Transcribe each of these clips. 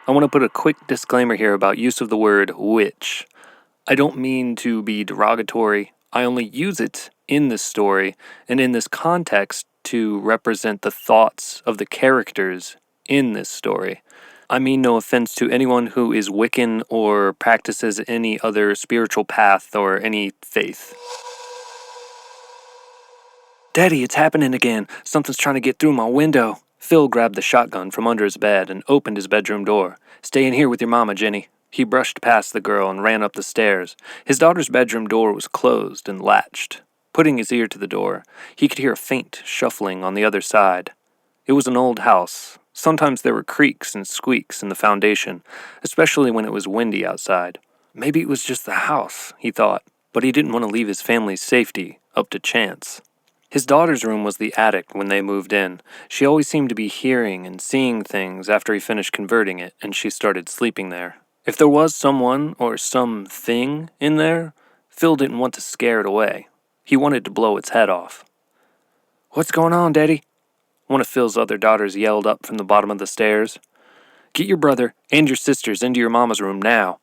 I want to put a quick disclaimer here about use of the word witch. I don't mean to be derogatory. I only use it in this story and in this context to represent the thoughts of the characters in this story. I mean no offense to anyone who is Wiccan or practices any other spiritual path or any faith. Daddy, it's happening again. Something's trying to get through my window. Phil grabbed the shotgun from under his bed and opened his bedroom door. Stay in here with your mama, Jenny. He brushed past the girl and ran up the stairs. His daughter's bedroom door was closed and latched. Putting his ear to the door, he could hear a faint shuffling on the other side. It was an old house. Sometimes there were creaks and squeaks in the foundation, especially when it was windy outside. Maybe it was just the house, he thought, but he didn't want to leave his family's safety up to chance. His daughter's room was the attic when they moved in. She always seemed to be hearing and seeing things after he finished converting it, and she started sleeping there. If there was someone or something in there, Phil didn't want to scare it away. He wanted to blow its head off. "What's going on, Daddy?" One of Phil's other daughters yelled up from the bottom of the stairs. "Get your brother and your sisters into your mama's room now."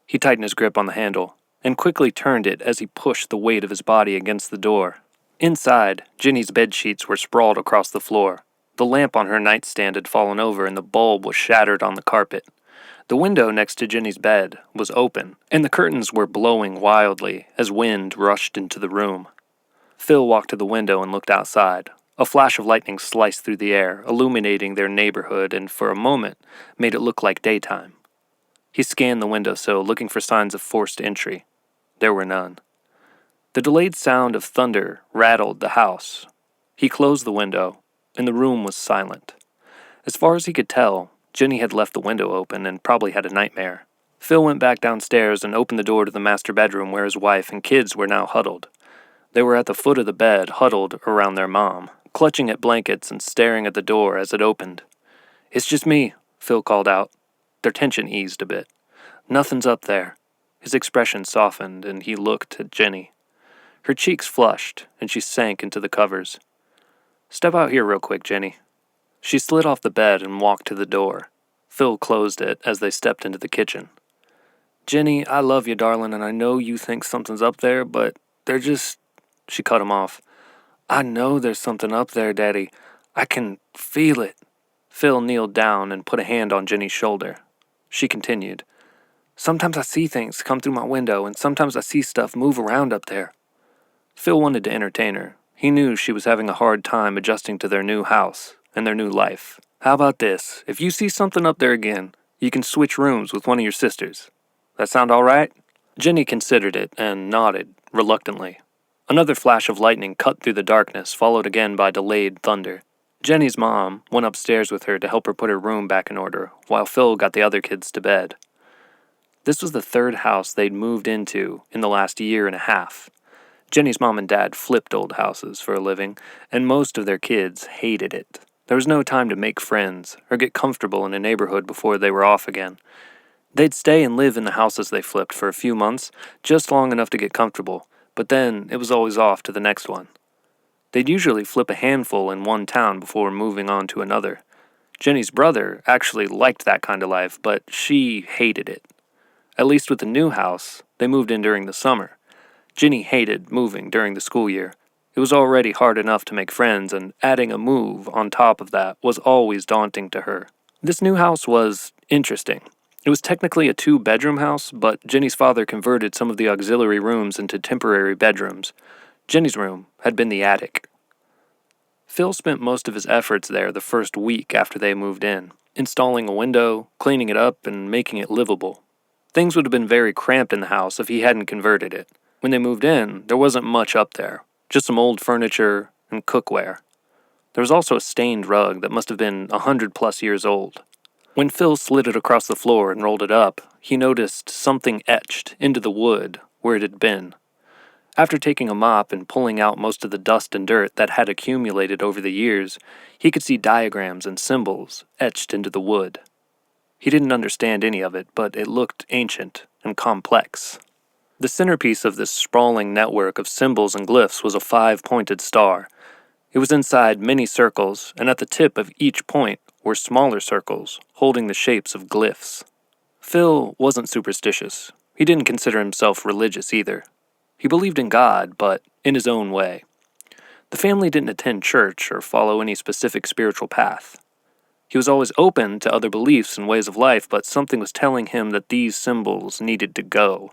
He tightened his grip on the handle and quickly turned it as he pushed the weight of his body against the door. Inside, Jenny's bedsheets were sprawled across the floor. The lamp on her nightstand had fallen over and the bulb was shattered on the carpet. The window next to Jenny's bed was open, and the curtains were blowing wildly as wind rushed into the room. Phil walked to the window and looked outside. A flash of lightning sliced through the air, illuminating their neighborhood, and for a moment made it look like daytime. He scanned the windowsill, looking for signs of forced entry. There were none. The delayed sound of thunder rattled the house. He closed the window, and the room was silent. As far as he could tell, Jenny had left the window open and probably had a nightmare. Phil went back downstairs and opened the door to the master bedroom where his wife and kids were now huddled. They were at the foot of the bed, huddled around their mom, clutching at blankets and staring at the door as it opened. "It's just me," Phil called out. Their tension eased a bit. "Nothing's up there." His expression softened, and he looked at Jenny. Her cheeks flushed, and she sank into the covers. "Step out here real quick, Jenny." She slid off the bed and walked to the door. Phil closed it as they stepped into the kitchen. "Jenny, I love you, darling, and I know you think something's up there, but they're just..." She cut him off. "I know there's something up there, Daddy. I can feel it." Phil kneeled down and put a hand on Jenny's shoulder. She continued. "Sometimes I see things come through my window, and sometimes I see stuff move around up there." Phil wanted to entertain her. He knew she was having a hard time adjusting to their new house and their new life. "How about this? If you see something up there again, you can switch rooms with one of your sisters. That sound all right?" Jenny considered it and nodded reluctantly. Another flash of lightning cut through the darkness, followed again by delayed thunder. Jenny's mom went upstairs with her to help her put her room back in order, while Phil got the other kids to bed. This was the third house they'd moved into in the last year and a half. Jenny's mom and dad flipped old houses for a living, and most of their kids hated it. There was no time to make friends or get comfortable in a neighborhood before they were off again. They'd stay and live in the houses they flipped for a few months, just long enough to get comfortable, but then it was always off to the next one. They'd usually flip a handful in one town before moving on to another. Jenny's brother actually liked that kind of life, but she hated it. At least with the new house, they moved in during the summer. Jenny hated moving during the school year. It was already hard enough to make friends, and adding a move on top of that was always daunting to her. This new house was interesting. It was technically a 2-bedroom house, but Jenny's father converted some of the auxiliary rooms into temporary bedrooms. Jenny's room had been the attic. Phil spent most of his efforts there the first week after they moved in, installing a window, cleaning it up, and making it livable. Things would have been very cramped in the house if he hadn't converted it. When they moved in, there wasn't much up there, just some old furniture and cookware. There was also a stained rug that must have been 100+ years old. When Phil slid it across the floor and rolled it up, he noticed something etched into the wood where it had been. After taking a mop and pulling out most of the dust and dirt that had accumulated over the years, he could see diagrams and symbols etched into the wood. He didn't understand any of it, but it looked ancient and complex. The centerpiece of this sprawling network of symbols and glyphs was a 5-pointed star. It was inside many circles, and at the tip of each point were smaller circles, holding the shapes of glyphs. Phil wasn't superstitious. He didn't consider himself religious either. He believed in God, but in his own way. The family didn't attend church or follow any specific spiritual path. He was always open to other beliefs and ways of life, but something was telling him that these symbols needed to go.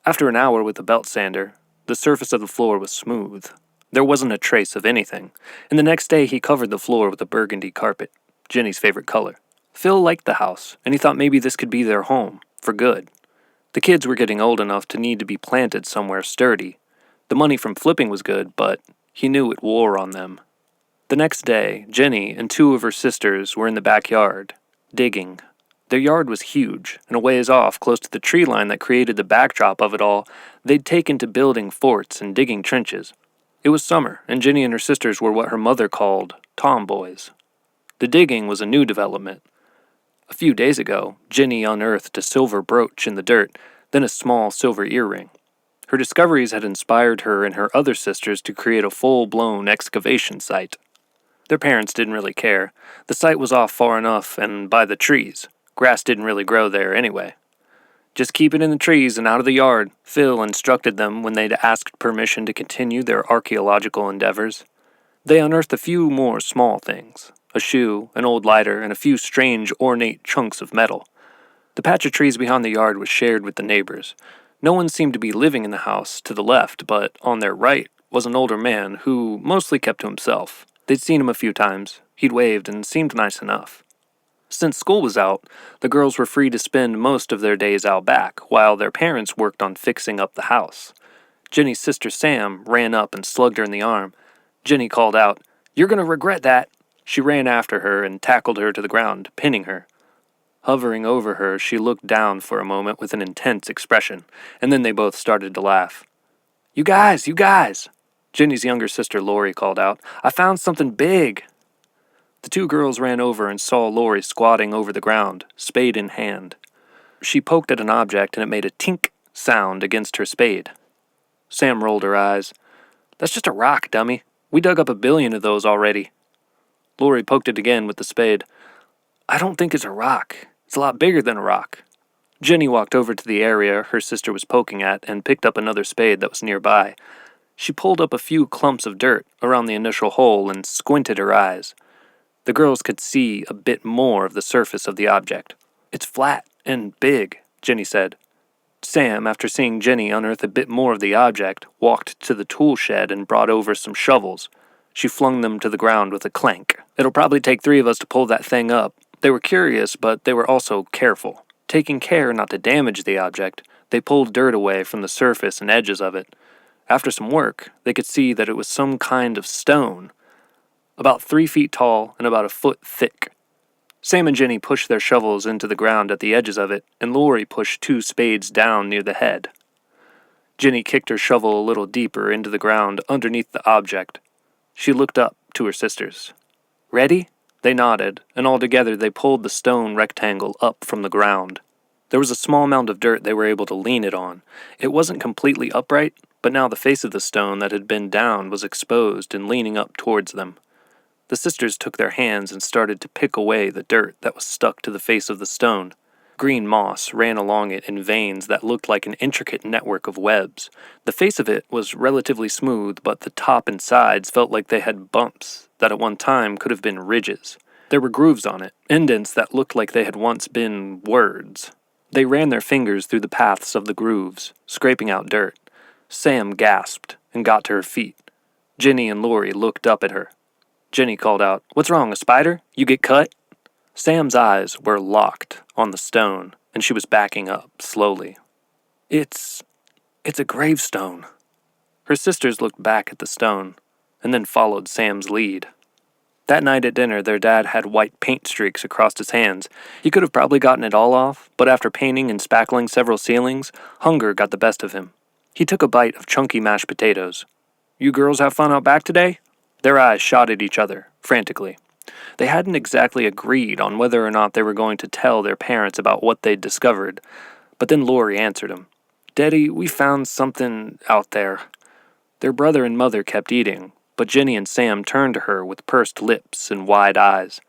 After an hour with the belt sander, the surface of the floor was smooth. There wasn't a trace of anything, and the next day he covered the floor with a burgundy carpet, Jenny's favorite color. Phil liked the house, and he thought maybe this could be their home, for good. The kids were getting old enough to need to be planted somewhere sturdy. The money from flipping was good, but he knew it wore on them. The next day, Jenny and two of her sisters were in the backyard, digging. Their yard was huge, and a ways off, close to the tree line that created the backdrop of it all, they'd taken to building forts and digging trenches. It was summer, and Jenny and her sisters were what her mother called tomboys. The digging was a new development. A few days ago, Jenny unearthed a silver brooch in the dirt, then a small silver earring. Her discoveries had inspired her and her other sisters to create a full-blown excavation site. Their parents didn't really care. The site was off far enough and by the trees. Grass didn't really grow there anyway. Just keep it in the trees and out of the yard, Phil instructed them when they'd asked permission to continue their archaeological endeavors. They unearthed a few more small things. A shoe, an old lighter, and a few strange, ornate chunks of metal. The patch of trees behind the yard was shared with the neighbors. No one seemed to be living in the house to the left, but on their right was an older man who mostly kept to himself. They'd seen him a few times. He'd waved and seemed nice enough. Since school was out, the girls were free to spend most of their days out back, while their parents worked on fixing up the house. Jenny's sister Sam ran up and slugged her in the arm. Jenny called out, "You're going to regret that." She ran after her and tackled her to the ground, pinning her. Hovering over her, she looked down for a moment with an intense expression, and then they both started to laugh. You guys! Jenny's younger sister Lori called out, "I found something big!" The two girls ran over and saw Lori squatting over the ground, spade in hand. She poked at an object and it made a tink sound against her spade. Sam rolled her eyes. "That's just a rock, dummy. We dug up 1 billion of those already." Lori poked it again with the spade. "I don't think it's a rock. It's a lot bigger than a rock." Jenny walked over to the area her sister was poking at and picked up another spade that was nearby. She pulled up a few clumps of dirt around the initial hole and squinted her eyes. The girls could see a bit more of the surface of the object. "It's flat and big," Jenny said. Sam, after seeing Jenny unearth a bit more of the object, walked to the tool shed and brought over some shovels. She flung them to the ground with a clank. "It'll probably take 3 of us to pull that thing up." They were curious, but they were also careful. Taking care not to damage the object, they pulled dirt away from the surface and edges of it. After some work, they could see that it was some kind of stone, about 3 feet tall and about a foot thick. Sam and Jenny pushed their shovels into the ground at the edges of it, and Lori pushed 2 spades down near the head. Jenny kicked her shovel a little deeper into the ground underneath the object. She looked up to her sisters. "Ready?" They nodded, and all together they pulled the stone rectangle up from the ground. There was a small mound of dirt they were able to lean it on. It wasn't completely upright, but now the face of the stone that had been down was exposed and leaning up towards them. The sisters took their hands and started to pick away the dirt that was stuck to the face of the stone. Green moss ran along it in veins that looked like an intricate network of webs. The face of it was relatively smooth, but the top and sides felt like they had bumps that at one time could have been ridges. There were grooves on it, indents that looked like they had once been words. They ran their fingers through the paths of the grooves, scraping out dirt. Sam gasped and got to her feet. Jenny and Lori looked up at her. Jenny called out, "What's wrong, a spider? You get cut?" Sam's eyes were locked on the stone, and she was backing up slowly. It's a gravestone." Her sisters looked back at the stone, and then followed Sam's lead. That night at dinner, their dad had white paint streaks across his hands. He could have probably gotten it all off, but after painting and spackling several ceilings, hunger got the best of him. He took a bite of chunky mashed potatoes. "You girls have fun out back today?" Their eyes shot at each other, frantically. They hadn't exactly agreed on whether or not they were going to tell their parents about what they'd discovered, but then Lori answered him. "Daddy, we found something out there." Their brother and mother kept eating, but Jenny and Sam turned to her with pursed lips and wide eyes.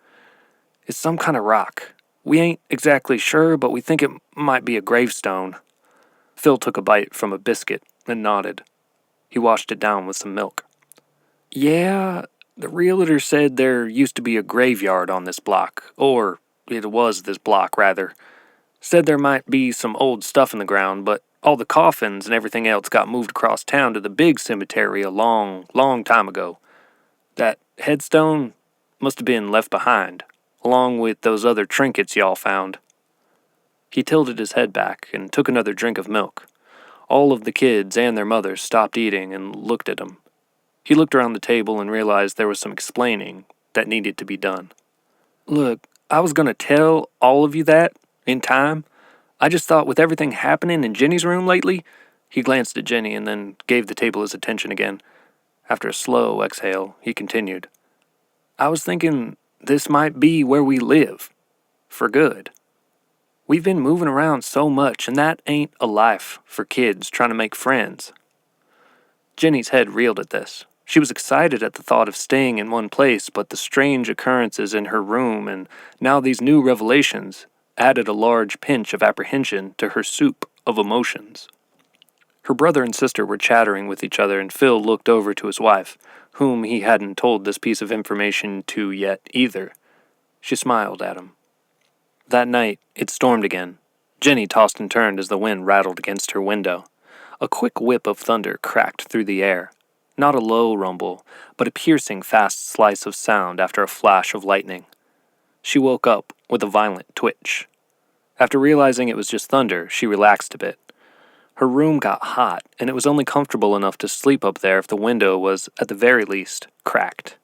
"It's some kind of rock. We ain't exactly sure, but we think it might be a gravestone." Phil took a bite from a biscuit and nodded. He washed it down with some milk. "Yeah, the realtor said there used to be a graveyard on this block, or it was this block, rather. Said there might be some old stuff in the ground, but all the coffins and everything else got moved across town to the big cemetery a long, long time ago. That headstone must have been left behind, along with those other trinkets y'all found." He tilted his head back and took another drink of milk. All of the kids and their mothers stopped eating and looked at him. He looked around the table and realized there was some explaining that needed to be done. "Look, I was going to tell all of you that, in time. I just thought with everything happening in Jenny's room lately," he glanced at Jenny and then gave the table his attention again. After a slow exhale, he continued, "I was thinking this might be where we live. For good. We've been moving around so much, and that ain't a life for kids trying to make friends." Jenny's head reeled at this. She was excited at the thought of staying in one place, but the strange occurrences in her room and now these new revelations added a large pinch of apprehension to her soup of emotions. Her brother and sister were chattering with each other, and Phil looked over to his wife, whom he hadn't told this piece of information to yet either. She smiled at him. That night, it stormed again. Jenny tossed and turned as the wind rattled against her window. A quick whip of thunder cracked through the air. Not a low rumble, but a piercing fast slice of sound after a flash of lightning. She woke up with a violent twitch. After realizing it was just thunder, she relaxed a bit. Her room got hot, and it was only comfortable enough to sleep up there if the window was, at the very least, cracked.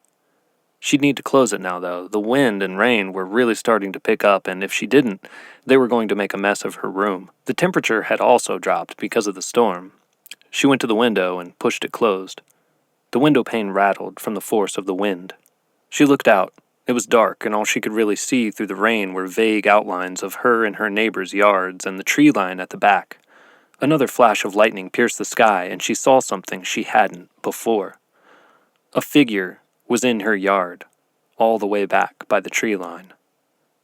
She'd need to close it now, though. The wind and rain were really starting to pick up, and if she didn't, they were going to make a mess of her room. The temperature had also dropped because of the storm. She went to the window and pushed it closed. The window pane rattled from the force of the wind. She looked out. It was dark, and all she could really see through the rain were vague outlines of her and her neighbors' yards and the tree line at the back. Another flash of lightning pierced the sky, and she saw something she hadn't before. A figure was in her yard, all the way back by the tree line.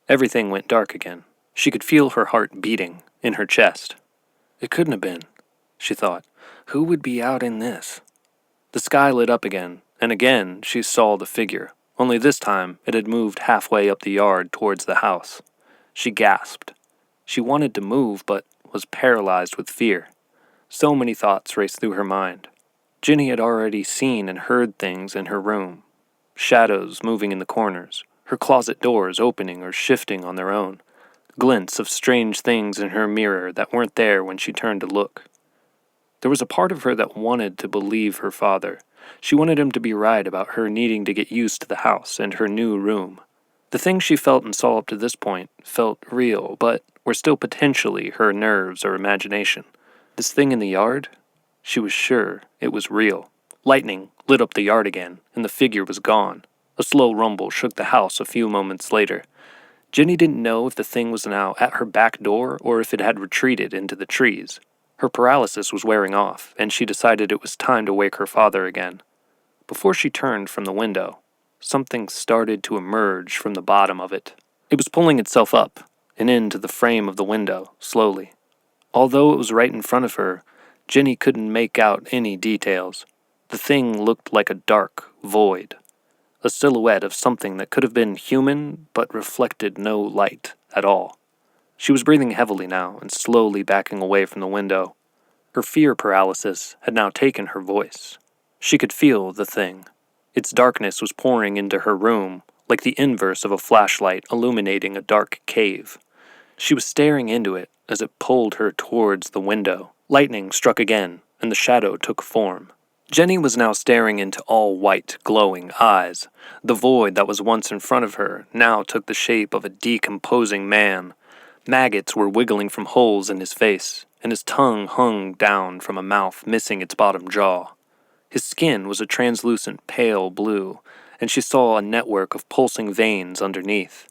Everything went dark again. She could feel her heart beating in her chest. It couldn't have been, she thought. Who would be out in this? The sky lit up again, and again she saw the figure, only this time it had moved halfway up the yard towards the house. She gasped. She wanted to move, but was paralyzed with fear. So many thoughts raced through her mind. Jenny had already seen and heard things in her room. Shadows moving in the corners, her closet doors opening or shifting on their own, glints of strange things in her mirror that weren't there when she turned to look. There was a part of her that wanted to believe her father. She wanted him to be right about her needing to get used to the house and her new room. The things she felt and saw up to this point felt real, but were still potentially her nerves or imagination. This thing in the yard? She was sure it was real. Lightning lit up the yard again, and the figure was gone. A slow rumble shook the house a few moments later. Jenny didn't know if the thing was now at her back door or if it had retreated into the trees. Her paralysis was wearing off, and she decided it was time to wake her father again. Before she turned from the window, something started to emerge from the bottom of it. It was pulling itself up and into the frame of the window, slowly. Although it was right in front of her, Jenny couldn't make out any details. The thing looked like a dark void, a silhouette of something that could have been human but reflected no light at all. She was breathing heavily now and slowly backing away from the window. Her fear paralysis had now taken her voice. She could feel the thing. Its darkness was pouring into her room, like the inverse of a flashlight illuminating a dark cave. She was staring into it as it pulled her towards the window. Lightning struck again, and the shadow took form. Jenny was now staring into all white, glowing eyes. The void that was once in front of her now took the shape of a decomposing man. Maggots were wiggling from holes in his face, and his tongue hung down from a mouth missing its bottom jaw. His skin was a translucent pale blue, and she saw a network of pulsing veins underneath.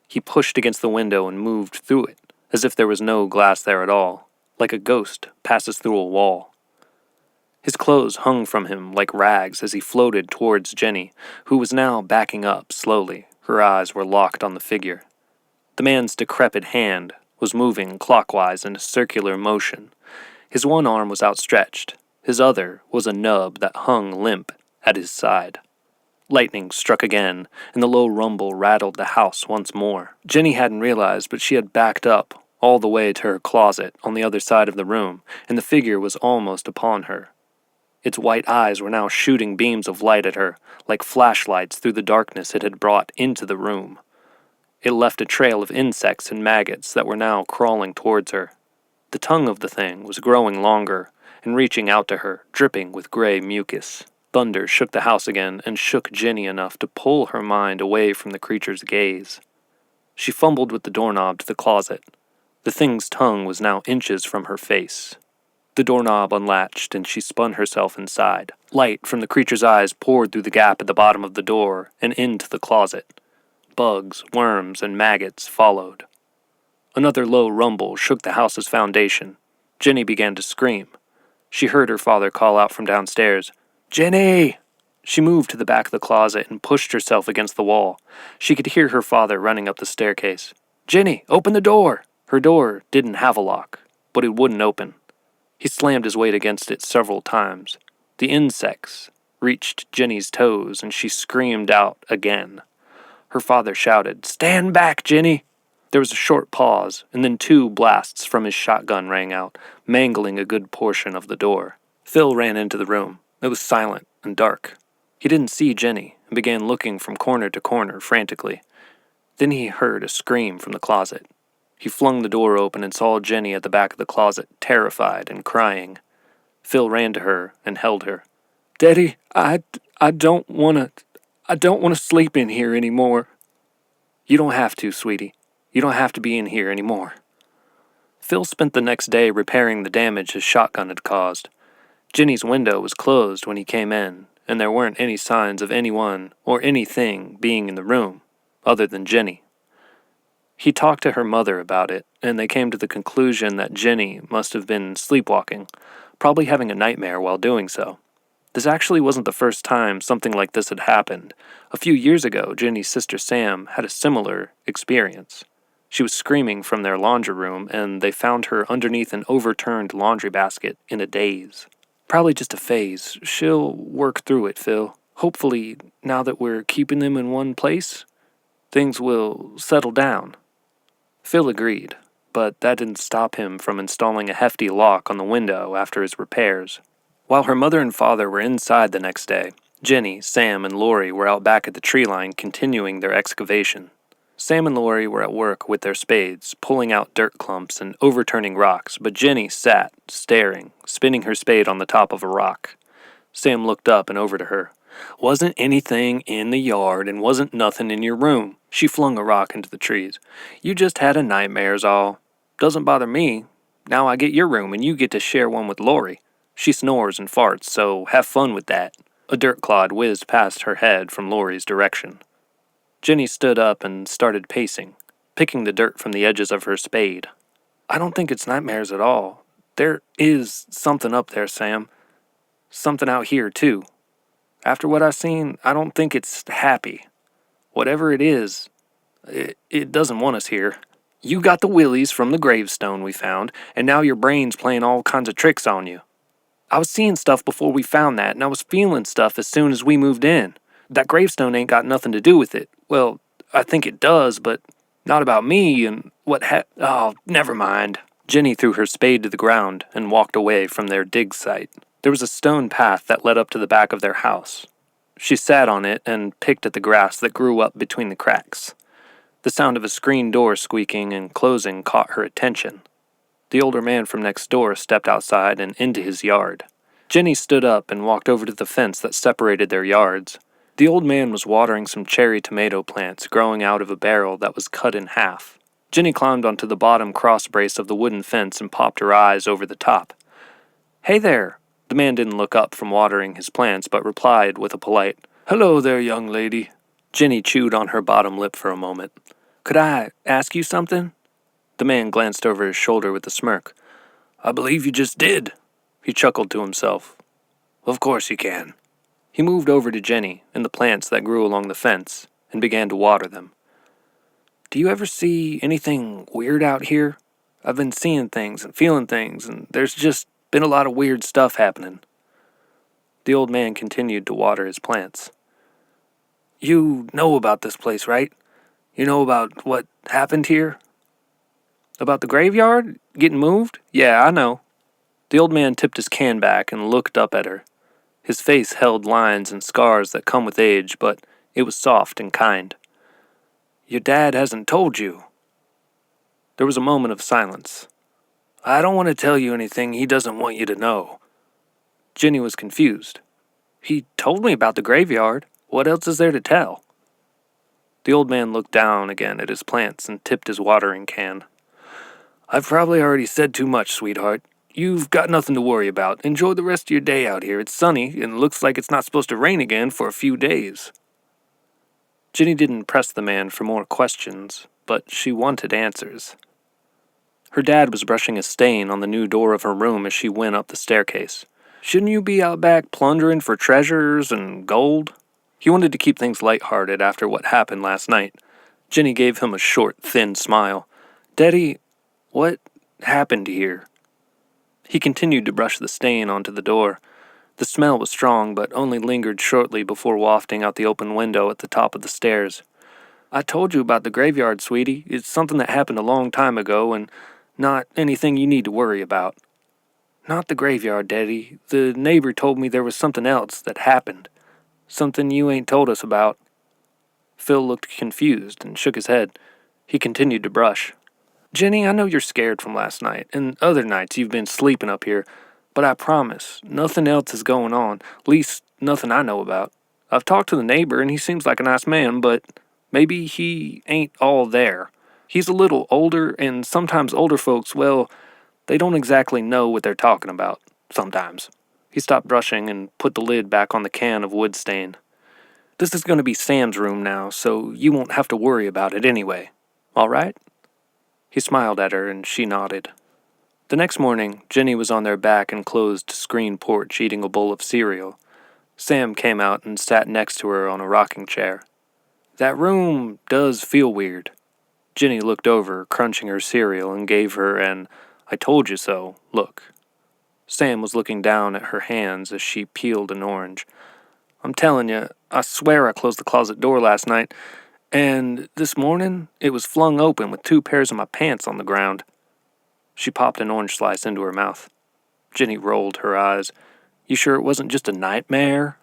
He pushed against the window and moved through it, as if there was no glass there at all, like a ghost passes through a wall. His clothes hung from him like rags as he floated towards Jenny, who was now backing up slowly. Her eyes were locked on the figure. The man's decrepit hand was moving clockwise in a circular motion. His one arm was outstretched. His other was a nub that hung limp at his side. Lightning struck again, and the low rumble rattled the house once more. Jenny hadn't realized, but she had backed up all the way to her closet on the other side of the room, and the figure was almost upon her. Its white eyes were now shooting beams of light at her, like flashlights through the darkness it had brought into the room. It left a trail of insects and maggots that were now crawling towards her. The tongue of the thing was growing longer and reaching out to her, dripping with gray mucus. Thunder shook the house again and shook Jenny enough to pull her mind away from the creature's gaze. She fumbled with the doorknob to the closet. The thing's tongue was now inches from her face. The doorknob unlatched, and she spun herself inside. Light from the creature's eyes poured through the gap at the bottom of the door and into the closet. Bugs, worms, and maggots followed. Another low rumble shook the house's foundation. Jenny began to scream. She heard her father call out from downstairs, "Jenny!" She moved to the back of the closet and pushed herself against the wall. She could hear her father running up the staircase. "Jenny, open the door!" Her door didn't have a lock, but it wouldn't open. He slammed his weight against it several times. The insects reached Jenny's toes, and she screamed out again. Her father shouted, "Stand back, Jenny!" There was a short pause, and then 2 blasts from his shotgun rang out, mangling a good portion of the door. Phil ran into the room. It was silent and dark. He didn't see Jenny and began looking from corner to corner frantically. Then he heard a scream from the closet. He flung the door open and saw Jenny at the back of the closet, terrified and crying. Phil ran to her and held her. "Daddy, I don't want to sleep in here anymore." "You don't have to, sweetie. You don't have to be in here anymore." Phil spent the next day repairing the damage his shotgun had caused. Jenny's window was closed when he came in, and there weren't any signs of anyone or anything being in the room, other than Jenny. He talked to her mother about it, and they came to the conclusion that Jenny must have been sleepwalking, probably having a nightmare while doing so. This actually wasn't the first time something like this had happened. A few years ago, Jenny's sister Sam had a similar experience. She was screaming from their laundry room, and they found her underneath an overturned laundry basket in a daze. "Probably just a phase. She'll work through it, Phil. Hopefully, now that we're keeping them in one place, things will settle down." Phil agreed, but that didn't stop him from installing a hefty lock on the window after his repairs. While her mother and father were inside the next day, Jenny, Sam, and Lori were out back at the tree line continuing their excavation. Sam and Lori were at work with their spades, pulling out dirt clumps and overturning rocks, but Jenny sat, staring, spinning her spade on the top of a rock. Sam looked up and over to her. "Wasn't anything in the yard and wasn't nothing in your room." She flung a rock into the trees. "You just had a nightmare's all. Doesn't bother me. Now I get your room and you get to share one with Lori. She snores and farts, so have fun with that." A dirt clod whizzed past her head from Lori's direction. Jenny stood up and started pacing, picking the dirt from the edges of her spade. "I don't think it's nightmares at all. There is something up there, Sam. Something out here, too. After what I've seen, I don't think it's happy. Whatever it is, it doesn't want us here. You got the willies from the gravestone we found, and now your brain's playing all kinds of tricks on you. I was seeing stuff before we found that, and I was feeling stuff as soon as we moved in. That gravestone ain't got nothing to do with it. Well, I think it does, but not about me and oh, never mind." Jenny threw her spade to the ground and walked away from their dig site. There was a stone path that led up to the back of their house. She sat on it and picked at the grass that grew up between the cracks. The sound of a screen door squeaking and closing caught her attention. The older man from next door stepped outside and into his yard. Jenny stood up and walked over to the fence that separated their yards. The old man was watering some cherry tomato plants growing out of a barrel that was cut in half. Jenny climbed onto the bottom cross brace of the wooden fence and popped her eyes over the top. "Hey there." The man didn't look up from watering his plants, but replied with a polite, "Hello there, young lady." Jenny chewed on her bottom lip for a moment. "Could I ask you something?" The man glanced over his shoulder with a smirk. "I believe you just did." He chuckled to himself. Of course you can." He moved over to Jenny and the plants that grew along the fence and began to water them. "Do you ever see anything weird out here? I've been seeing things and feeling things, and there's just been a lot of weird stuff happening." The old man continued to water his plants. "You know about this place, right? You know about what happened here?" "About the graveyard? Getting moved? Yeah, I know." The old man tipped his can back and looked up at her. His face held lines and scars that come with age, but it was soft and kind. "Your dad hasn't told you." There was a moment of silence. "I don't want to tell you anything he doesn't want you to know." Jenny was confused. "He told me about the graveyard. What else is there to tell?" The old man looked down again at his plants and tipped his watering can. "I've probably already said too much, sweetheart. You've got nothing to worry about. Enjoy the rest of your day out here. It's sunny, and looks like it's not supposed to rain again for a few days." Jenny didn't press the man for more questions, but she wanted answers. Her dad was brushing a stain on the new door of her room as she went up the staircase. "Shouldn't you be out back plundering for treasures and gold?" He wanted to keep things lighthearted after what happened last night. Jenny gave him a short, thin smile. "Daddy, what happened here?" He continued to brush the stain onto the door. The smell was strong, but only lingered shortly before wafting out the open window at the top of the stairs. "I told you about the graveyard, sweetie. It's something that happened a long time ago, and not anything you need to worry about." "Not the graveyard, Daddy. The neighbor told me there was something else that happened. Something you ain't told us about." Phil looked confused and shook his head. He continued to brush. "Jenny, I know you're scared from last night, and other nights you've been sleeping up here, but I promise, nothing else is going on, least nothing I know about. I've talked to the neighbor, and he seems like a nice man, but maybe he ain't all there. He's a little older, and sometimes older folks, well, they don't exactly know what they're talking about, sometimes." He stopped brushing and put the lid back on the can of wood stain. "This is going to be Sam's room now, so you won't have to worry about it anyway. All right?" He smiled at her, and she nodded. The next morning, Jenny was on their back enclosed screen porch eating a bowl of cereal. Sam came out and sat next to her on a rocking chair. "That room does feel weird." Jenny looked over, crunching her cereal, and gave her an "I told you so" look. Sam was looking down at her hands as she peeled an orange. "I'm telling you, I swear I closed the closet door last night, and this morning it was flung open with 2 pairs of my pants on the ground." She popped an orange slice into her mouth. Jenny rolled her eyes. "You sure it wasn't just a nightmare?"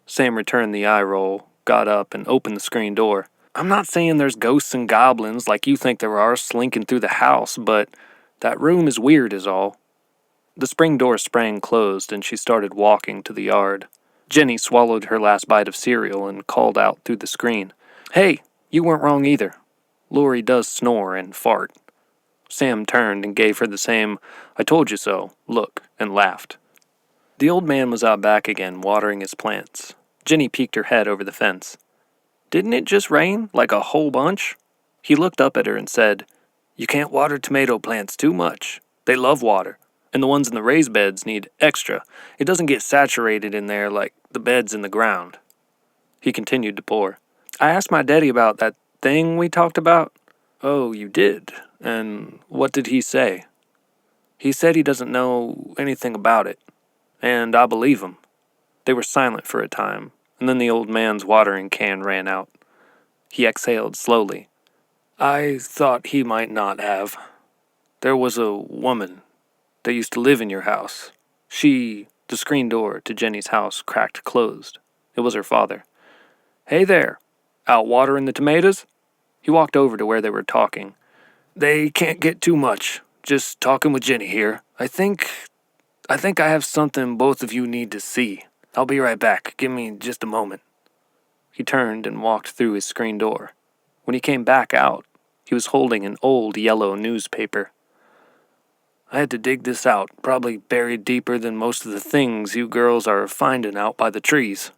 Sam returned the eye roll, got up, and opened the screen door. "I'm not saying there's ghosts and goblins like you think there are slinking through the house, but that room is weird is all." The spring door sprang closed, and she started walking to the yard. Jenny swallowed her last bite of cereal and called out through the screen. "Hey, you weren't wrong either. Lori does snore and fart." Sam turned and gave her the same "I told you so" look and laughed. The old man was out back again, watering his plants. Jenny peeked her head over the fence. "Didn't it just rain, like a whole bunch?" He looked up at her and said, "You can't water tomato plants too much. They love water, and the ones in the raised beds need extra. It doesn't get saturated in there like the beds in the ground." He continued to pour. "I asked my daddy about that thing we talked about." "Oh, you did? And what did he say?" "He said he doesn't know anything about it, and I believe him." They were silent for a time, and then the old man's watering can ran out. He exhaled slowly. "I thought he might not have. There was a woman that used to live in your house. The screen door to Jenny's house cracked closed. It was her father. "Hey there, out watering the tomatoes?" He walked over to where they were talking. "They can't get too much. Just talking with Jenny here. I think I have something both of you need to see. I'll be right back. Give me just a moment." He turned and walked through his screen door. When he came back out, he was holding an old yellow newspaper. "I had to dig this out, probably buried deeper than most of the things you girls are finding out by the trees."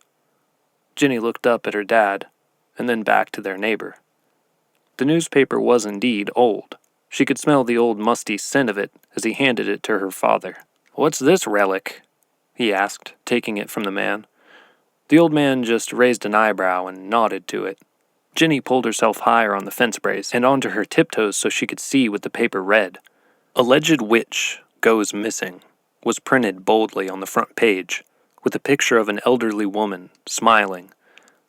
Jenny looked up at her dad, and then back to their neighbor. The newspaper was indeed old. She could smell the old musty scent of it as he handed it to her father. "What's this relic?" he asked, taking it from the man. The old man just raised an eyebrow and nodded to it. Ginny pulled herself higher on the fence brace and onto her tiptoes so she could see what the paper read. "Alleged witch goes missing" was printed boldly on the front page, with a picture of an elderly woman, smiling.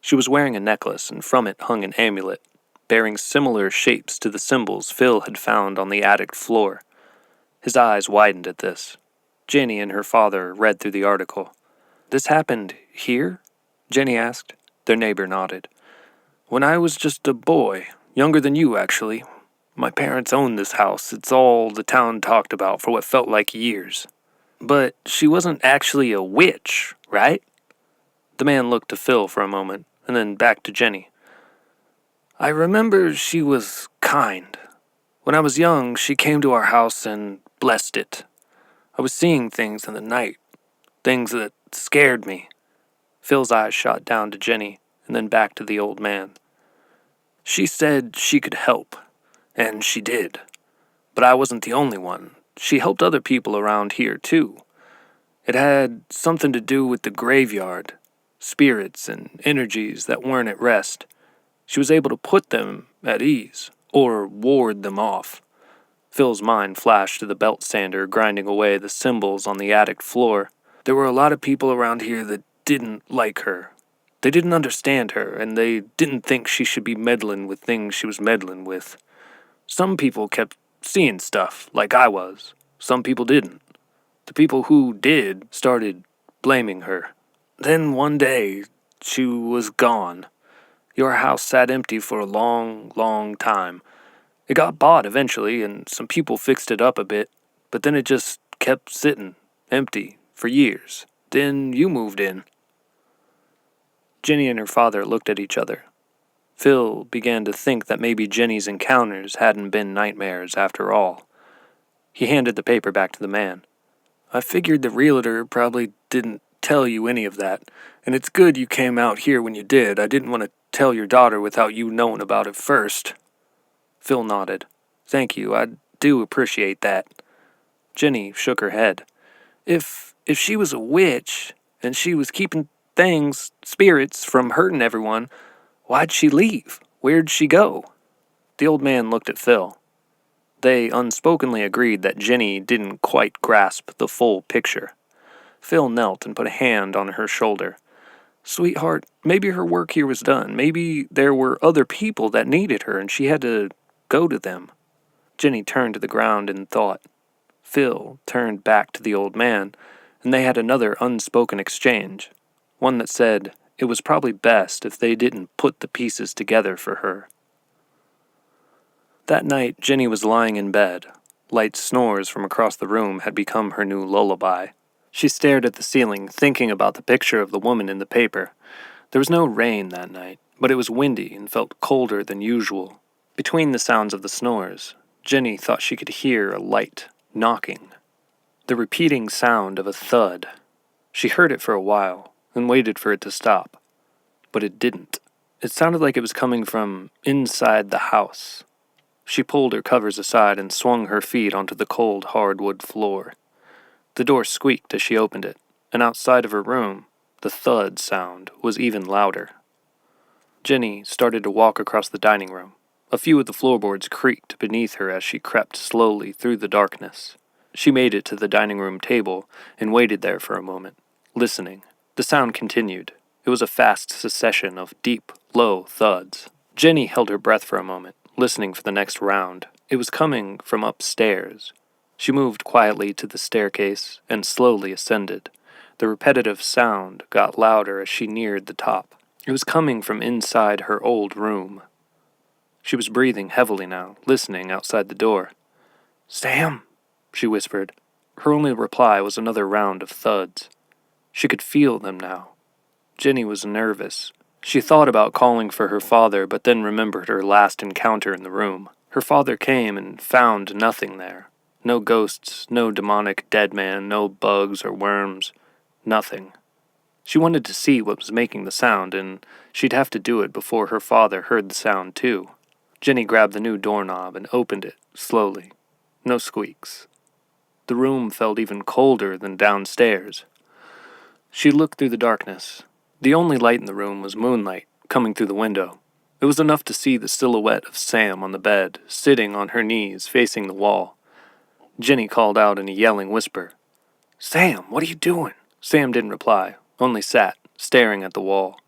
She was wearing a necklace, and from it hung an amulet, bearing similar shapes to the symbols Phil had found on the attic floor. His eyes widened at this. Jenny and her father read through the article. "This happened here?" Jenny asked. Their neighbor nodded. "When I was just a boy, younger than you, actually. My parents owned this house. It's all the town talked about for what felt like years. But she wasn't actually a witch, right?" The man looked to Phil for a moment, and then back to Jenny. "I remember she was kind. When I was young, she came to our house and blessed it. I was seeing things in the night, things that scared me." Phil's eyes shot down to Jenny, and then back to the old man. "She said she could help, and she did. But I wasn't the only one. She helped other people around here, too. It had something to do with the graveyard, spirits and energies that weren't at rest. She was able to put them at ease, or ward them off." Phil's mind flashed to the belt sander grinding away the symbols on the attic floor. "There were a lot of people around here that didn't like her. They didn't understand her, and they didn't think she should be meddling with things she was meddling with. Some people kept seeing stuff, like I was. Some people didn't. The people who did started blaming her. Then one day, she was gone. Your house sat empty for a long, long time. It got bought eventually, and some people fixed it up a bit, but then it just kept sitting, empty, for years. Then you moved in." Jenny and her father looked at each other. Phil began to think that maybe Jenny's encounters hadn't been nightmares after all. He handed the paper back to the man. "I figured the realtor probably didn't tell you any of that, and it's good you came out here when you did. I didn't want to tell your daughter without you knowing about it first." Phil nodded. "Thank you, I do appreciate that." Jenny shook her head. If she was a witch, and she was keeping spirits, from hurting everyone, why'd she leave? Where'd she go?" The old man looked at Phil. They unspokenly agreed that Jenny didn't quite grasp the full picture. Phil knelt and put a hand on her shoulder. "Sweetheart, maybe her work here was done. Maybe there were other people that needed her and she had to go to them." Jenny turned to the ground in thought. Phil turned back to the old man, and they had another unspoken exchange, one that said it was probably best if they didn't put the pieces together for her. That night, Jenny was lying in bed. Light snores from across the room had become her new lullaby. She stared at the ceiling, thinking about the picture of the woman in the paper. There was no rain that night, but it was windy and felt colder than usual. Between the sounds of the snores, Jenny thought she could hear a light knocking. The repeating sound of a thud. She heard it for a while, and waited for it to stop. But it didn't. It sounded like it was coming from inside the house. She pulled her covers aside and swung her feet onto the cold hardwood floor. The door squeaked as she opened it, and outside of her room, the thud sound was even louder. Jenny started to walk across the dining room. A few of the floorboards creaked beneath her as she crept slowly through the darkness. She made it to the dining room table and waited there for a moment, listening. The sound continued. It was a fast succession of deep, low thuds. Jenny held her breath for a moment, listening for the next round. It was coming from upstairs. She moved quietly to the staircase and slowly ascended. The repetitive sound got louder as she neared the top. It was coming from inside her old room. She was breathing heavily now, listening outside the door. "Sam," she whispered. Her only reply was another round of thuds. She could feel them now. Jenny was nervous. She thought about calling for her father, but then remembered her last encounter in the room. Her father came and found nothing there. No ghosts, no demonic dead man, no bugs or worms. Nothing. She wanted to see what was making the sound, and she'd have to do it before her father heard the sound too. Jenny grabbed the new doorknob and opened it, slowly. No squeaks. The room felt even colder than downstairs. She looked through the darkness. The only light in the room was moonlight coming through the window. It was enough to see the silhouette of Sam on the bed, sitting on her knees facing the wall. Jenny called out in a yelling whisper, "Sam, what are you doing?" Sam didn't reply, only sat, staring at the wall.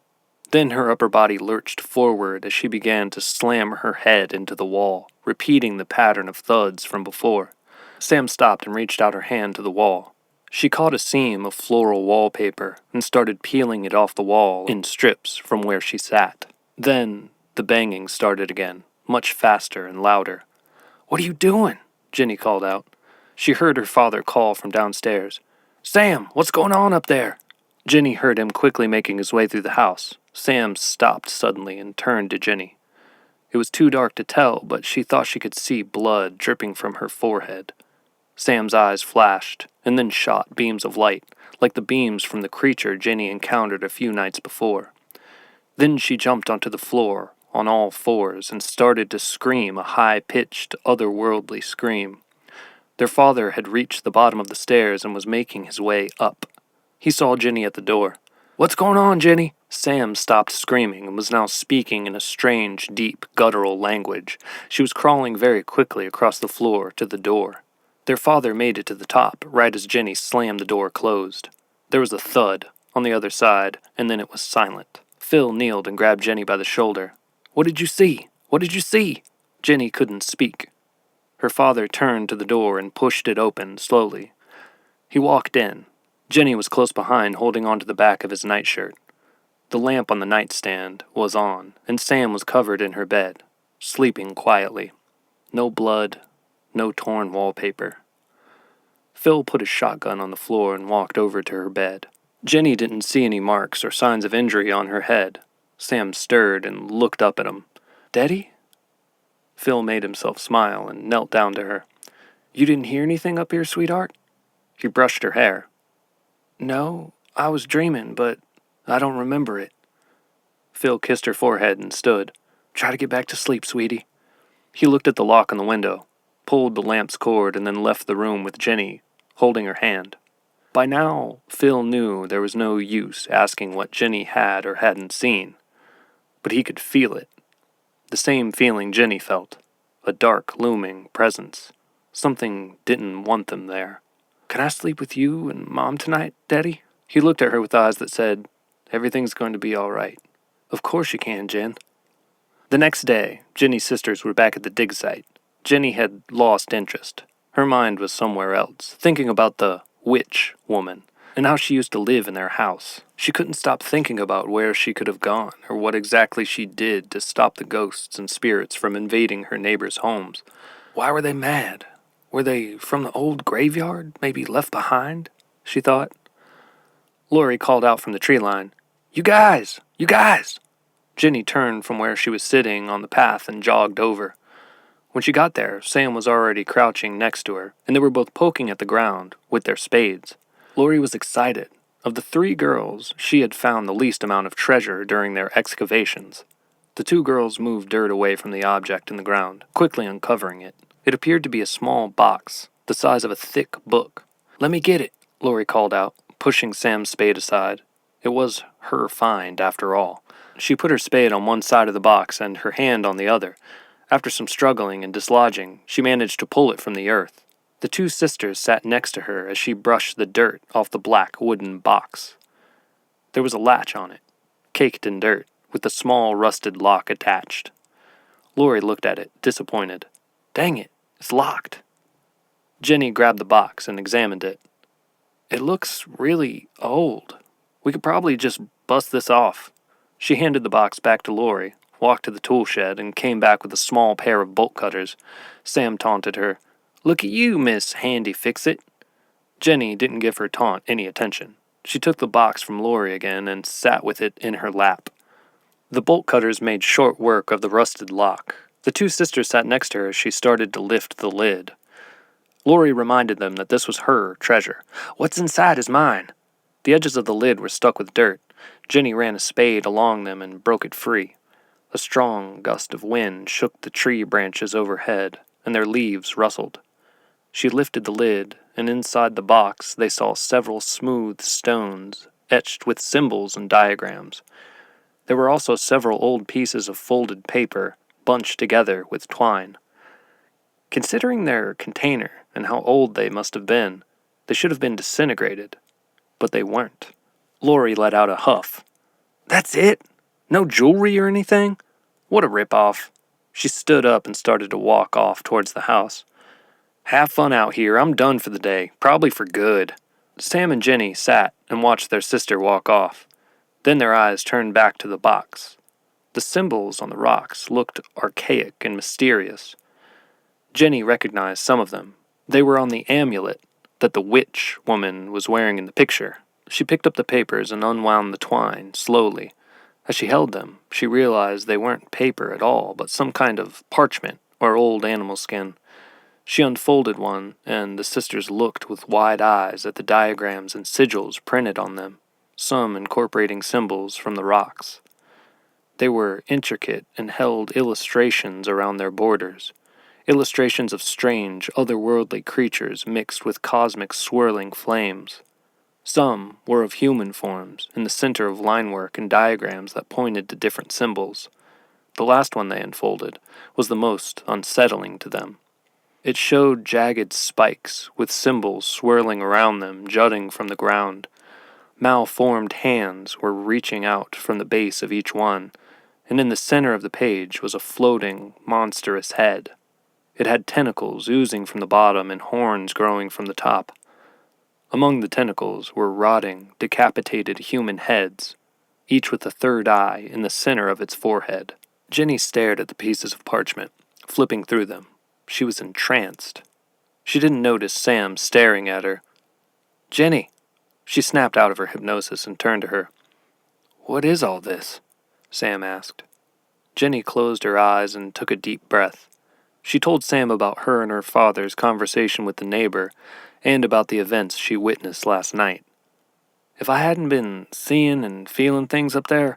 Then her upper body lurched forward as she began to slam her head into the wall, repeating the pattern of thuds from before. Sam stopped and reached out her hand to the wall. She caught a seam of floral wallpaper and started peeling it off the wall in strips from where she sat. Then the banging started again, much faster and louder. "What are you doing?" Jenny called out. She heard her father call from downstairs. "Sam, what's going on up there?" Jenny heard him quickly making his way through the house. Sam stopped suddenly and turned to Jenny. It was too dark to tell, but she thought she could see blood dripping from her forehead. Sam's eyes flashed, and then shot beams of light, like the beams from the creature Jenny encountered a few nights before. Then she jumped onto the floor, on all fours, and started to scream a high-pitched, otherworldly scream. Their father had reached the bottom of the stairs and was making his way up. He saw Jenny at the door. "What's going on, Jenny?" Sam stopped screaming and was now speaking in a strange, deep, guttural language. She was crawling very quickly across the floor to the door. Their father made it to the top, right as Jenny slammed the door closed. There was a thud on the other side, and then it was silent. Phil kneeled and grabbed Jenny by the shoulder. "What did you see? What did you see?" Jenny couldn't speak. Her father turned to the door and pushed it open slowly. He walked in. Jenny was close behind, holding onto the back of his nightshirt. The lamp on the nightstand was on, and Sam was covered in her bed, sleeping quietly. No blood, no torn wallpaper. Phil put his shotgun on the floor and walked over to her bed. Jenny didn't see any marks or signs of injury on her head. Sam stirred and looked up at him. "Daddy?" Phil made himself smile and knelt down to her. "You didn't hear anything up here, sweetheart?" He brushed her hair. "No, I was dreaming, but I don't remember it." Phil kissed her forehead and stood. "Try to get back to sleep, sweetie." He looked at the lock on the window, pulled the lamp's cord, and then left the room with Jenny, holding her hand. By now, Phil knew there was no use asking what Jenny had or hadn't seen, but he could feel it. The same feeling Jenny felt, a dark, looming presence. Something didn't want them there. "Can I sleep with you and Mom tonight, Daddy?" He looked at her with eyes that said, "Everything's going to be all right." "Of course you can, Jen." The next day, Jenny's sisters were back at the dig site. Jenny had lost interest. Her mind was somewhere else, thinking about the witch woman and how she used to live in their house. She couldn't stop thinking about where she could have gone or what exactly she did to stop the ghosts and spirits from invading her neighbors' homes. Why were they mad? Were they from the old graveyard, maybe left behind? She thought. Lori called out from the tree line, "You guys! You guys!" Jenny turned from where she was sitting on the path and jogged over. When she got there, Sam was already crouching next to her, and they were both poking at the ground with their spades. Lori was excited. Of the 3 girls, she had found the least amount of treasure during their excavations. The 2 girls moved dirt away from the object in the ground, quickly uncovering it. It appeared to be a small box, the size of a thick book. "Let me get it," Lori called out, pushing Sam's spade aside. It was her find, after all. She put her spade on one side of the box and her hand on the other. After some struggling and dislodging, she managed to pull it from the earth. The 2 sisters sat next to her as she brushed the dirt off the black wooden box. There was a latch on it, caked in dirt, with a small rusted lock attached. Lori looked at it, disappointed. "Dang it, it's locked." Jenny grabbed the box and examined it. "It looks really old. We could probably just bust this off." She handed the box back to Lori, walked to the tool shed, and came back with a small pair of bolt cutters. Sam taunted her. "Look at you, Miss Handy Fix-It." Jenny didn't give her taunt any attention. She took the box from Lori again and sat with it in her lap. The bolt cutters made short work of the rusted lock. The 2 sisters sat next to her as she started to lift the lid. Lori reminded them that this was her treasure. "What's inside is mine." The edges of the lid were stuck with dirt. Jenny ran a spade along them and broke it free. A strong gust of wind shook the tree branches overhead, and their leaves rustled. She lifted the lid, and inside the box they saw several smooth stones, etched with symbols and diagrams. There were also several old pieces of folded paper, bunched together with twine. Considering their container and how old they must have been, they should have been disintegrated, but they weren't. Lori let out a huff. That's it? No jewelry or anything? What a ripoff. She stood up and started to walk off towards the house. Have fun out here. I'm done for the day, probably for good. Sam and Jenny sat and watched their sister walk off. Then their eyes turned back to the box. The symbols on the rocks looked archaic and mysterious. Jenny recognized some of them. They were on the amulet that the witch woman was wearing in the picture. She picked up the papers and unwound the twine slowly. As she held them, she realized they weren't paper at all, but some kind of parchment or old animal skin. She unfolded one, and the sisters looked with wide eyes at the diagrams and sigils printed on them, some incorporating symbols from the rocks. They were intricate and held illustrations around their borders, illustrations of strange, otherworldly creatures mixed with cosmic swirling flames. Some were of human forms, in the center of linework and diagrams that pointed to different symbols. The last one they unfolded was the most unsettling to them. It showed jagged spikes with symbols swirling around them, jutting from the ground. Malformed hands were reaching out from the base of each one, and in the center of the page was a floating, monstrous head. It had tentacles oozing from the bottom and horns growing from the top. Among the tentacles were rotting, decapitated human heads, each with a third eye in the center of its forehead. Jenny stared at the pieces of parchment, flipping through them. She was entranced. She didn't notice Sam staring at her. Jenny! She snapped out of her hypnosis and turned to her. What is all this? Sam asked. Jenny closed her eyes and took a deep breath. She told Sam about her and her father's conversation with the neighbor and about the events she witnessed last night. If I hadn't been seeing and feeling things up there,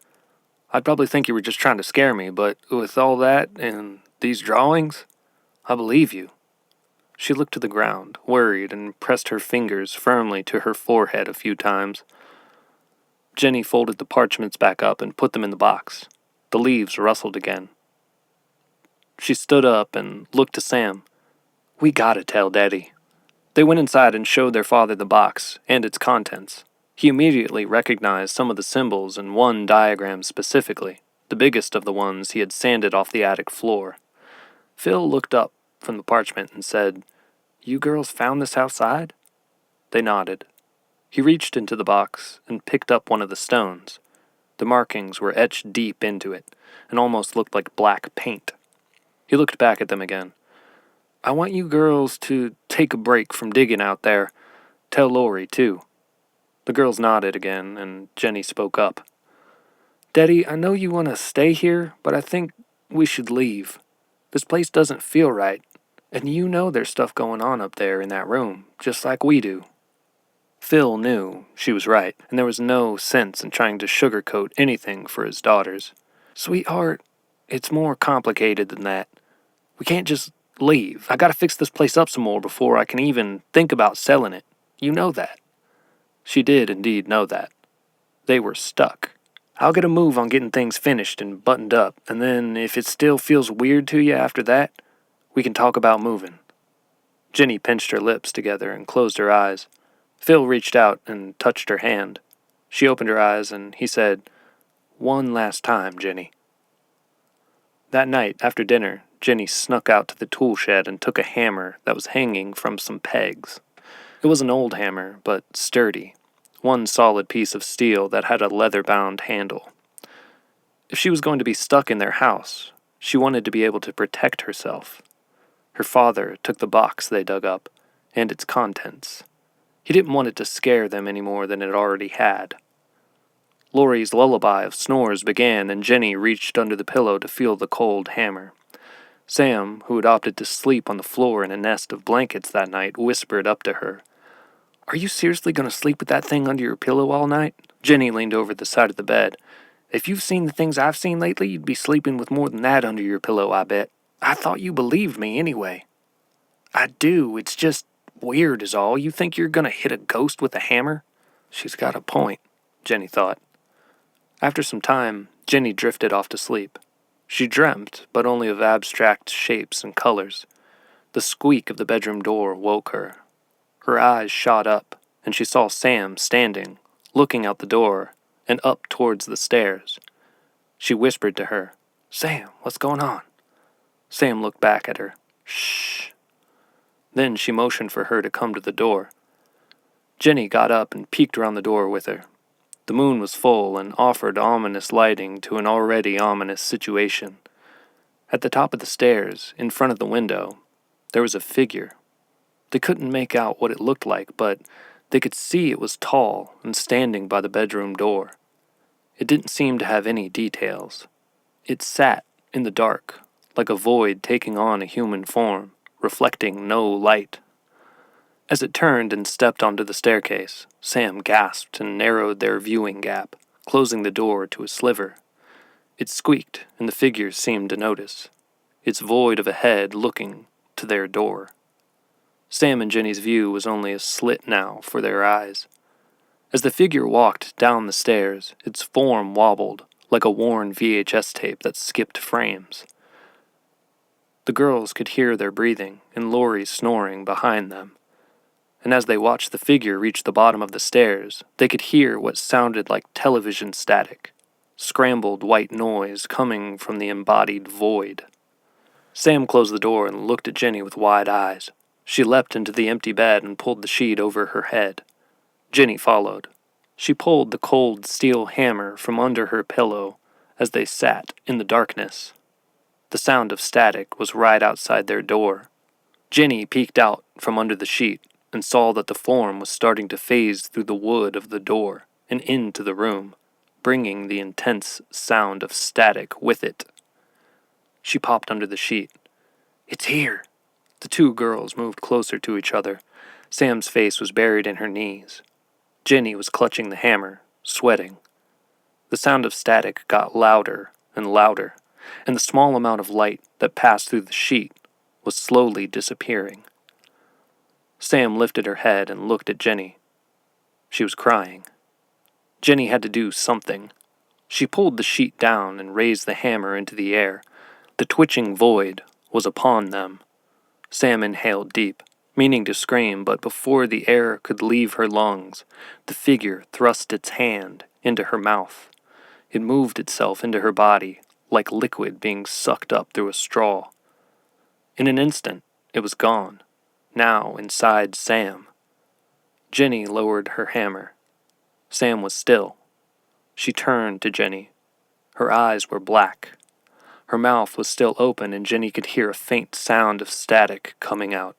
I'd probably think you were just trying to scare me, but with all that and these drawings, I believe you. She looked to the ground, worried, and pressed her fingers firmly to her forehead a few times. Jenny folded the parchments back up and put them in the box. The leaves rustled again. She stood up and looked to Sam. We gotta tell Daddy. They went inside and showed their father the box and its contents. He immediately recognized some of the symbols and one diagram specifically, the biggest of the ones he had sanded off the attic floor. Phil looked up from the parchment and said, You girls found this outside? They nodded. He reached into the box and picked up one of the stones. The markings were etched deep into it and almost looked like black paint. He looked back at them again. I want you girls to take a break from digging out there. Tell Lori, too. The girls nodded again, and Jenny spoke up. Daddy, I know you want to stay here, but I think we should leave. This place doesn't feel right, and you know there's stuff going on up there in that room, just like we do. Phil knew she was right, and there was no sense in trying to sugarcoat anything for his daughters. Sweetheart, it's more complicated than that. We can't just leave. I gotta fix this place up some more before I can even think about selling it. You know that. She did indeed know that. They were stuck. I'll get a move on getting things finished and buttoned up, and then if it still feels weird to you after that, we can talk about moving. Jenny pinched her lips together and closed her eyes. Phil reached out and touched her hand. She opened her eyes and he said, One last time, Jenny. That night, after dinner, Jenny snuck out to the tool shed and took a hammer that was hanging from some pegs. It was an old hammer, but sturdy. One solid piece of steel that had a leather-bound handle. If she was going to be stuck in their house, she wanted to be able to protect herself. Her father took the box they dug up, and its contents. He didn't want it to scare them any more than it already had. Lori's lullaby of snores began, and Jenny reached under the pillow to feel the cold hammer. Sam, who had opted to sleep on the floor in a nest of blankets that night, whispered up to her, Are you seriously going to sleep with that thing under your pillow all night? Jenny leaned over the side of the bed. If you've seen the things I've seen lately, you'd be sleeping with more than that under your pillow, I bet. I thought you believed me anyway. I do, it's just weird is all. You think you're going to hit a ghost with a hammer? She's got a point. Jenny thought. After some time, Jenny drifted off to sleep. She dreamt, but only of abstract shapes and colors. The squeak of the bedroom door woke her. Her eyes shot up, and she saw Sam standing, looking out the door and up towards the stairs. She whispered to her, "Sam, what's going on?" Sam looked back at her. "Shh." Then she motioned for her to come to the door. Jenny got up and peeked around the door with her. The moon was full and offered ominous lighting to an already ominous situation. At the top of the stairs, in front of the window, there was a figure. They couldn't make out what it looked like, but they could see it was tall and standing by the bedroom door. It didn't seem to have any details. It sat in the dark, like a void taking on a human form, reflecting no light. As it turned and stepped onto the staircase, Sam gasped and narrowed their viewing gap, closing the door to a sliver. It squeaked, and the figure seemed to notice, its void of a head looking to their door. Sam and Jenny's view was only a slit now for their eyes. As the figure walked down the stairs, its form wobbled like a worn VHS tape that skipped frames. The girls could hear their breathing and Lori snoring behind them. And as they watched the figure reach the bottom of the stairs, they could hear what sounded like television static, scrambled white noise coming from the embodied void. Sam closed the door and looked at Jenny with wide eyes. She leapt into the empty bed and pulled the sheet over her head. Jenny followed. She pulled the cold steel hammer from under her pillow as they sat in the darkness. The sound of static was right outside their door. Jenny peeked out from under the sheet and saw that the form was starting to phase through the wood of the door and into the room, bringing the intense sound of static with it. She popped under the sheet. "It's here." The two girls moved closer to each other. Sam's face was buried in her knees. Jenny was clutching the hammer, sweating. The sound of static got louder and louder, and the small amount of light that passed through the sheet was slowly disappearing. Sam lifted her head and looked at Jenny. She was crying. Jenny had to do something. She pulled the sheet down and raised the hammer into the air. The twitching void was upon them. Sam inhaled deep, meaning to scream, but before the air could leave her lungs, the figure thrust its hand into her mouth. It moved itself into her body, like liquid being sucked up through a straw. In an instant, it was gone, now inside Sam. Jenny lowered her hammer. Sam was still. She turned to Jenny. Her eyes were black. Her mouth was still open, and Jenny could hear a faint sound of static coming out.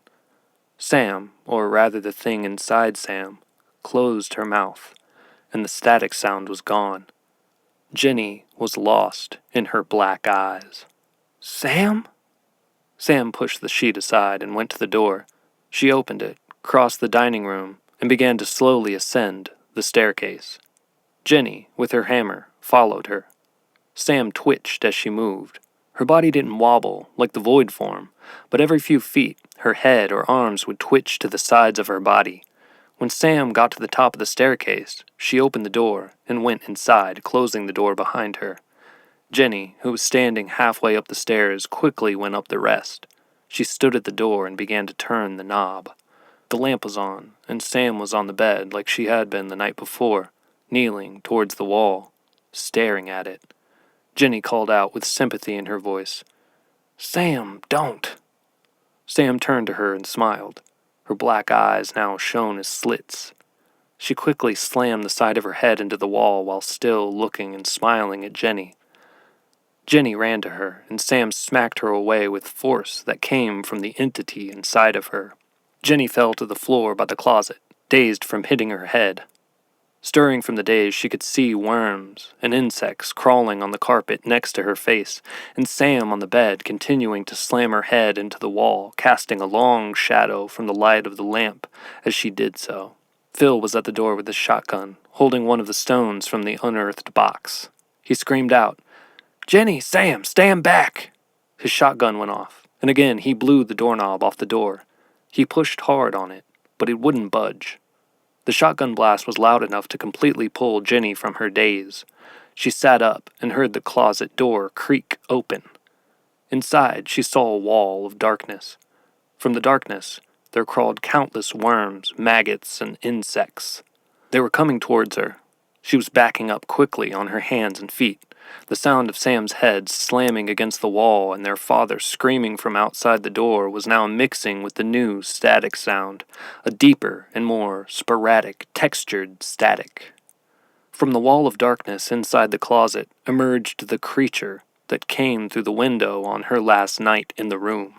Sam, or rather the thing inside Sam, closed her mouth, and the static sound was gone. Jenny was lost in her black eyes. "Sam?" Sam pushed the sheet aside and went to the door. She opened it, crossed the dining room, and began to slowly ascend the staircase. Jenny, with her hammer, followed her. Sam twitched as she moved. Her body didn't wobble like the void form, but every few feet, her head or arms would twitch to the sides of her body. When Sam got to the top of the staircase, she opened the door and went inside, closing the door behind her. Jenny, who was standing halfway up the stairs, quickly went up the rest. She stood at the door and began to turn the knob. The lamp was on, and Sam was on the bed like she had been the night before, kneeling towards the wall, staring at it. Jenny called out with sympathy in her voice, "Sam, don't!" Sam turned to her and smiled. Her black eyes now shone as slits. She quickly slammed the side of her head into the wall while still looking and smiling at Jenny. Jenny ran to her, and Sam smacked her away with force that came from the entity inside of her. Jenny fell to the floor by the closet, dazed from hitting her head. Stirring from the daze, she could see worms and insects crawling on the carpet next to her face, and Sam on the bed continuing to slam her head into the wall, casting a long shadow from the light of the lamp as she did so. Phil was at the door with his shotgun, holding one of the stones from the unearthed box. He screamed out, "Jenny, Sam, stand back!" His shotgun went off, and again he blew the doorknob off the door. He pushed hard on it, but it wouldn't budge. The shotgun blast was loud enough to completely pull Jenny from her daze. She sat up and heard the closet door creak open. Inside, she saw a wall of darkness. From the darkness, there crawled countless worms, maggots, and insects. They were coming towards her. She was backing up quickly on her hands and feet. The sound of Sam's head slamming against the wall and their father screaming from outside the door was now mixing with the new static sound, a deeper and more sporadic, textured static. From the wall of darkness inside the closet emerged the creature that came through the window on her last night in the room.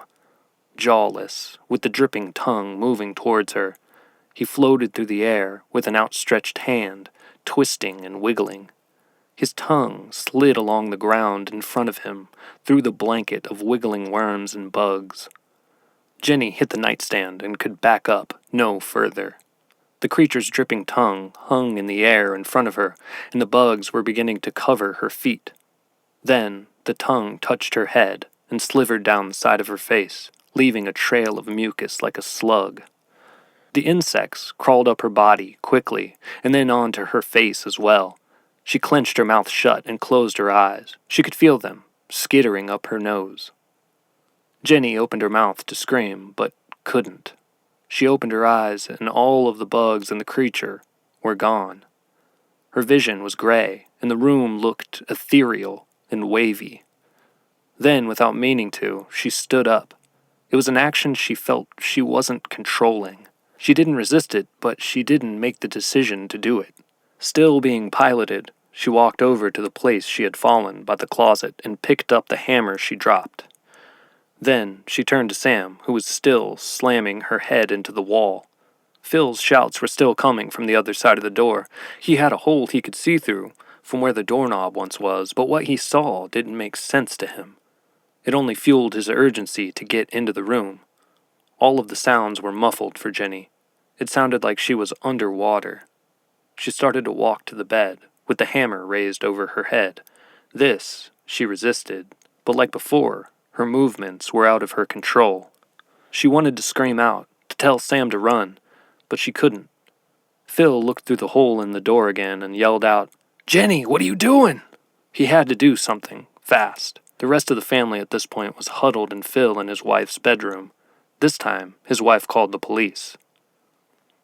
Jawless, with the dripping tongue moving towards her, he floated through the air with an outstretched hand, twisting and wiggling. His tongue slid along the ground in front of him, through the blanket of wiggling worms and bugs. Jenny hit the nightstand and could back up no further. The creature's dripping tongue hung in the air in front of her, and the bugs were beginning to cover her feet. Then the tongue touched her head and slivered down the side of her face, leaving a trail of mucus like a slug. The insects crawled up her body quickly, and then onto her face as well. She clenched her mouth shut and closed her eyes. She could feel them, skittering up her nose. Jenny opened her mouth to scream, but couldn't. She opened her eyes, and all of the bugs and the creature were gone. Her vision was gray, and the room looked ethereal and wavy. Then, without meaning to, she stood up. It was an action she felt she wasn't controlling. She didn't resist it, but she didn't make the decision to do it. Still being piloted, she walked over to the place she had fallen by the closet and picked up the hammer she dropped. Then she turned to Sam, who was still slamming her head into the wall. Phil's shouts were still coming from the other side of the door. He had a hole he could see through, from where the doorknob once was, but what he saw didn't make sense to him. It only fueled his urgency to get into the room. All of the sounds were muffled for Jenny. It sounded like she was underwater. She started to walk to the bed, with the hammer raised over her head. This she resisted, but like before, her movements were out of her control. She wanted to scream out, to tell Sam to run, but she couldn't. Phil looked through the hole in the door again and yelled out, "Jenny, what are you doing?" He had to do something, fast. The rest of the family at this point was huddled in Phil and his wife's bedroom. This time, his wife called the police.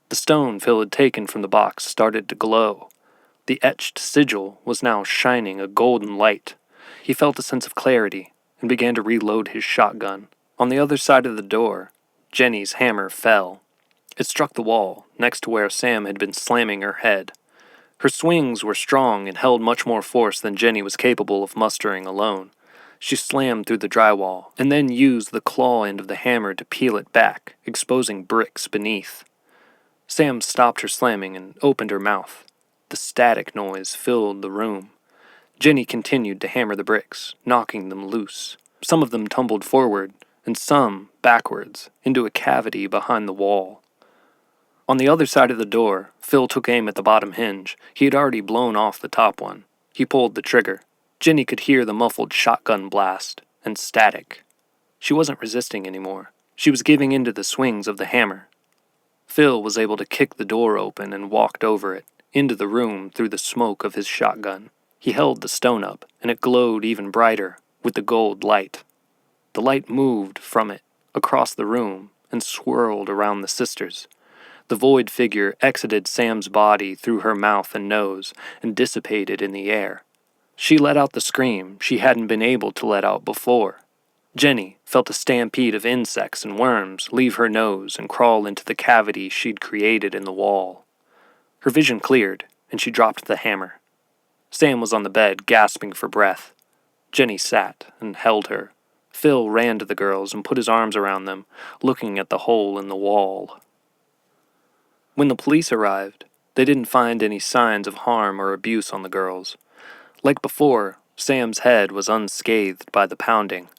The stone Phil had taken from the box started to glow. The etched sigil was now shining a golden light. He felt a sense of clarity and began to reload his shotgun. On the other side of the door, Jenny's hammer fell. It struck the wall, next to where Sam had been slamming her head. Her swings were strong and held much more force than Jenny was capable of mustering alone. She slammed through the drywall, and then used the claw end of the hammer to peel it back, exposing bricks beneath. Sam stopped her slamming and opened her mouth. The static noise filled the room. Jenny continued to hammer the bricks, knocking them loose. Some of them tumbled forward, and some backwards, into a cavity behind the wall. On the other side of the door, Phil took aim at the bottom hinge. He had already blown off the top one. He pulled the trigger. Jenny could hear the muffled shotgun blast, and static. She wasn't resisting anymore. She was giving in to the swings of the hammer. Phil was able to kick the door open and walked over it, into the room through the smoke of his shotgun. He held the stone up, and it glowed even brighter with the gold light. The light moved from it, across the room, and swirled around the sisters. The void figure exited Sam's body through her mouth and nose, and dissipated in the air. She let out the scream she hadn't been able to let out before. Jenny felt a stampede of insects and worms leave her nose and crawl into the cavity she'd created in the wall. Her vision cleared, and she dropped the hammer. Sam was on the bed, gasping for breath. Jenny sat and held her. Phil ran to the girls and put his arms around them, looking at the hole in the wall. When the police arrived, they didn't find any signs of harm or abuse on the girls. Like before, Sam's head was unscathed by the pounding.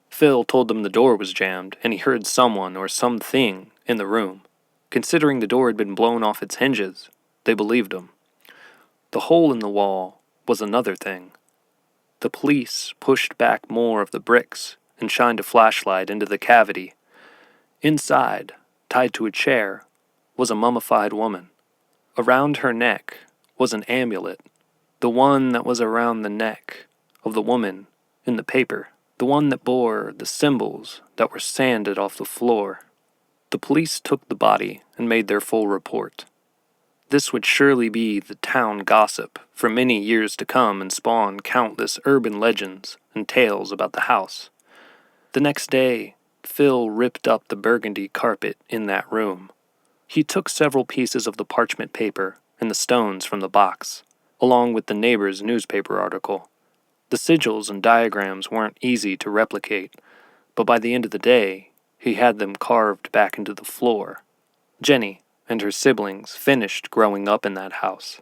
Phil told them the door was jammed, and he heard someone or something in the room. Considering the door had been blown off its hinges, they believed him. The hole in the wall was another thing. The police pushed back more of the bricks and shined a flashlight into the cavity. Inside, tied to a chair, was a mummified woman. Around her neck was an amulet, the one that was around the neck of the woman in the paper, the one that bore the symbols that were sanded off the floor. The police took the body and made their full report. This would surely be the town gossip for many years to come and spawn countless urban legends and tales about the house. The next day, Phil ripped up the burgundy carpet in that room. He took several pieces of the parchment paper and the stones from the box, along with the neighbor's newspaper article. The sigils and diagrams weren't easy to replicate, but by the end of the day, he had them carved back into the floor. Jenny and her siblings finished growing up in that house.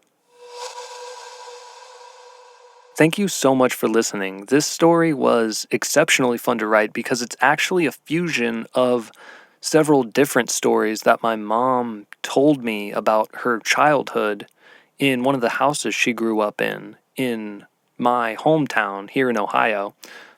Thank you so much for listening. This story was exceptionally fun to write because it's actually a fusion of several different stories that my mom told me about her childhood in one of the houses she grew up in my hometown here in Ohio.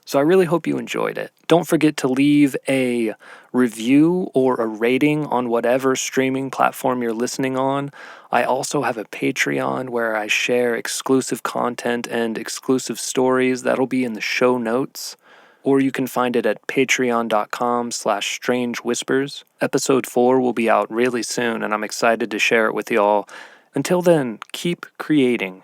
So I really hope you enjoyed it. Don't forget to leave a review or a rating on whatever streaming platform you're listening on. I also have a Patreon where I share exclusive content and exclusive stories. That'll be in the show notes. Or you can find it at patreon.com/strangewhispers. Episode 4 will be out really soon, and I'm excited to share it with y'all. Until then, keep creating.